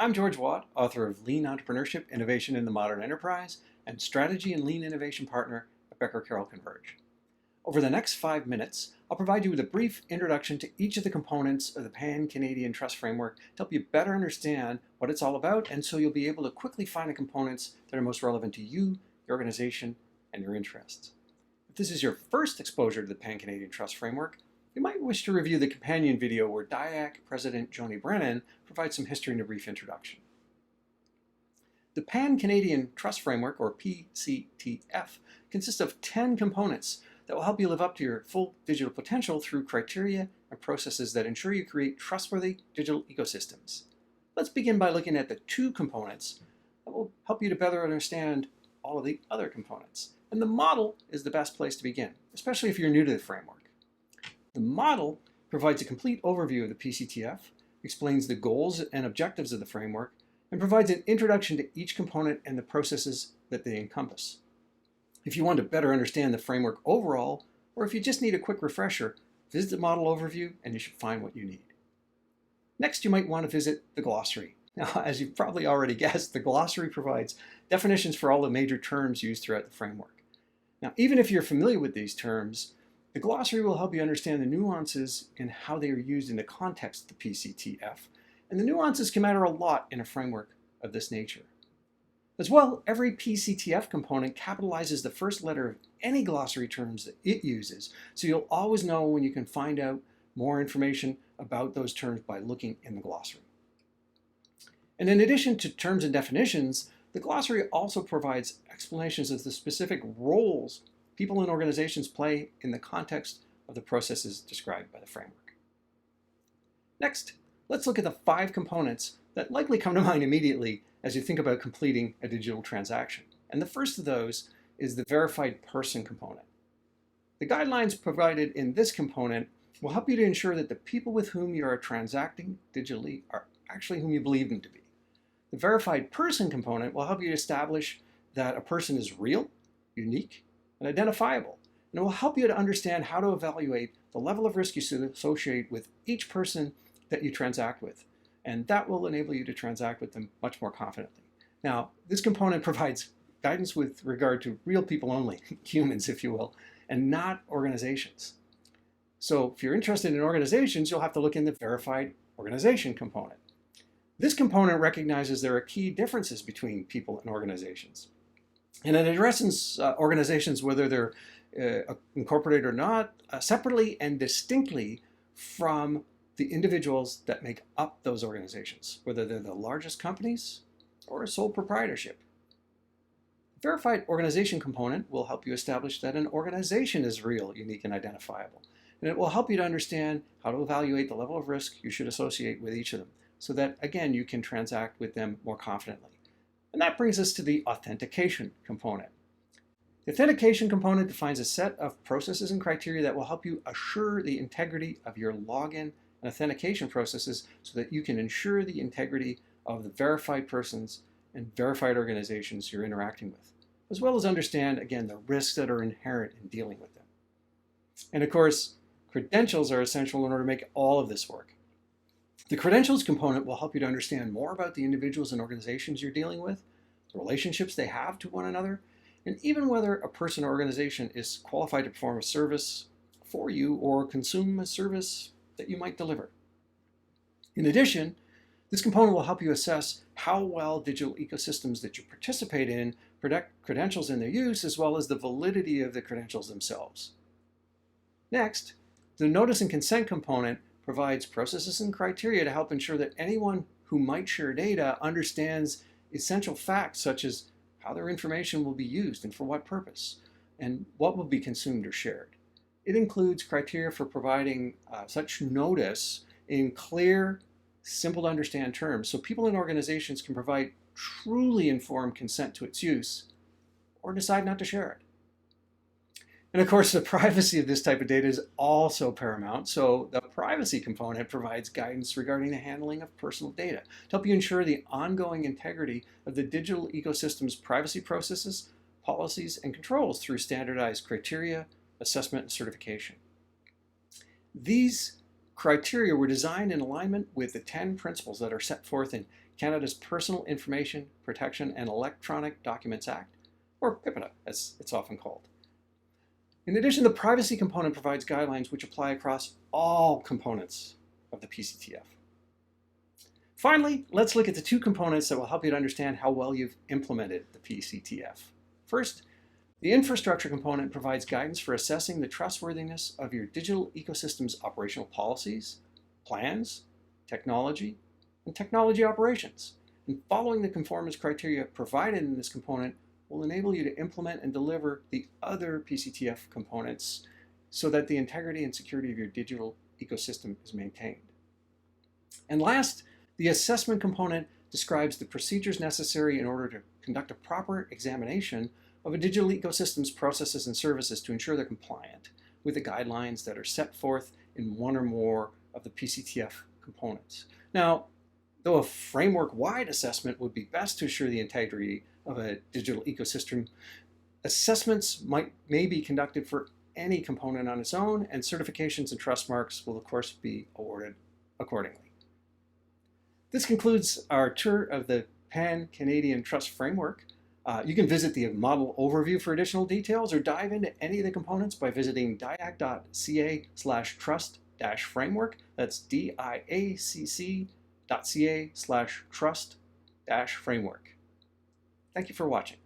I'm George Watt, author of Lean Entrepreneurship, Innovation in the Modern Enterprise, and Strategy and Lean Innovation Partner at Becker Carroll Converge. Over the next 5 minutes, I'll provide you with a brief introduction to each of the components of the Pan-Canadian Trust Framework to help you better understand what it's all about, and so you'll be able to quickly find the components that are most relevant to you, your organization, and your interests. If this is your first exposure to the Pan-Canadian Trust Framework, you might wish to review the companion video where DIACC President Joni Brennan provides some history and a brief introduction. The Pan-Canadian Trust Framework, or PCTF, consists of 10 components that will help you live up to your full digital potential through criteria and processes that ensure you create trustworthy digital ecosystems. Let's begin by looking at the 2 components that will help you to better understand all of the other components. And the model is the best place to begin, especially if you're new to the framework. The model provides a complete overview of the PCTF, explains the goals and objectives of the framework, and provides an introduction to each component and the processes that they encompass. If you want to better understand the framework overall, or if you just need a quick refresher, visit the model overview and you should find what you need. Next, you might want to visit the glossary. Now, as you've probably already guessed, the glossary provides definitions for all the major terms used throughout the framework. Now, even if you're familiar with these terms, the glossary will help you understand the nuances in how they are used in the context of the PCTF, and the nuances can matter a lot in a framework of this nature. As well, every PCTF component capitalizes the first letter of any glossary terms that it uses, so you'll always know when you can find out more information about those terms by looking in the glossary. And in addition to terms and definitions, the glossary also provides explanations of the specific roles people and organizations play in the context of the processes described by the framework. Next, let's look at the 5 components that likely come to mind immediately as you think about completing a digital transaction. And the first of those is the verified person component. The guidelines provided in this component will help you to ensure that the people with whom you are transacting digitally are actually whom you believe them to be. The verified person component will help you establish that a person is real, unique, and identifiable, and it will help you to understand how to evaluate the level of risk you associate with each person that you transact with, and that will enable you to transact with them much more confidently. Now, this component provides guidance with regard to real people only, humans if you will, and not organizations. So if you're interested in organizations, you'll have to look in the verified organization component. This component recognizes there are key differences between people and organizations. And it addresses organizations, whether they're incorporated or not, separately and distinctly from the individuals that make up those organizations, whether they're the largest companies or a sole proprietorship. The verified organization component will help you establish that an organization is real, unique, and identifiable. And it will help you to understand how to evaluate the level of risk you should associate with each of them, so that, again, you can transact with them more confidently. And that brings us to the authentication component. The authentication component defines a set of processes and criteria that will help you assure the integrity of your login and authentication processes so that you can ensure the integrity of the verified persons and verified organizations you're interacting with, as well as understand, again, the risks that are inherent in dealing with them. And of course, credentials are essential in order to make all of this work. The credentials component will help you to understand more about the individuals and organizations you're dealing with, the relationships they have to one another, and even whether a person or organization is qualified to perform a service for you or consume a service that you might deliver. In addition, this component will help you assess how well digital ecosystems that you participate in protect credentials in their use, as well as the validity of the credentials themselves. Next, the notice and consent component provides processes and criteria to help ensure that anyone who might share data understands essential facts such as how their information will be used and for what purpose, and what will be consumed or shared. It includes criteria for providing such notice in clear, simple to understand terms so people and organizations can provide truly informed consent to its use or decide not to share it. And of course, the privacy of this type of data is also paramount. So the privacy component provides guidance regarding the handling of personal data to help you ensure the ongoing integrity of the digital ecosystem's privacy processes, policies, and controls through standardized criteria, assessment, and certification. These criteria were designed in alignment with the 10 principles that are set forth in Canada's Personal Information Protection and Electronic Documents Act, or PIPEDA as it's often called. In addition, the privacy component provides guidelines which apply across all components of the PCTF. Finally, let's look at the two components that will help you to understand how well you've implemented the PCTF. First, the infrastructure component provides guidance for assessing the trustworthiness of your digital ecosystem's operational policies, plans, technology, and technology operations. And following the conformance criteria provided in this component will enable you to implement and deliver the other PCTF components so that the integrity and security of your digital ecosystem is maintained. And last, the assessment component describes the procedures necessary in order to conduct a proper examination of a digital ecosystem's processes and services to ensure they're compliant with the guidelines that are set forth in one or more of the PCTF components. Now, though a framework-wide assessment would be best to assure the integrity of a digital ecosystem, assessments may be conducted for any component on its own, and certifications and trust marks will of course be awarded accordingly. This concludes our tour of the Pan-Canadian Trust Framework. You can visit the model overview for additional details or dive into any of the components by visiting diacc.ca/trust-framework. That's diacc.ca/trust-framework. Thank you for watching.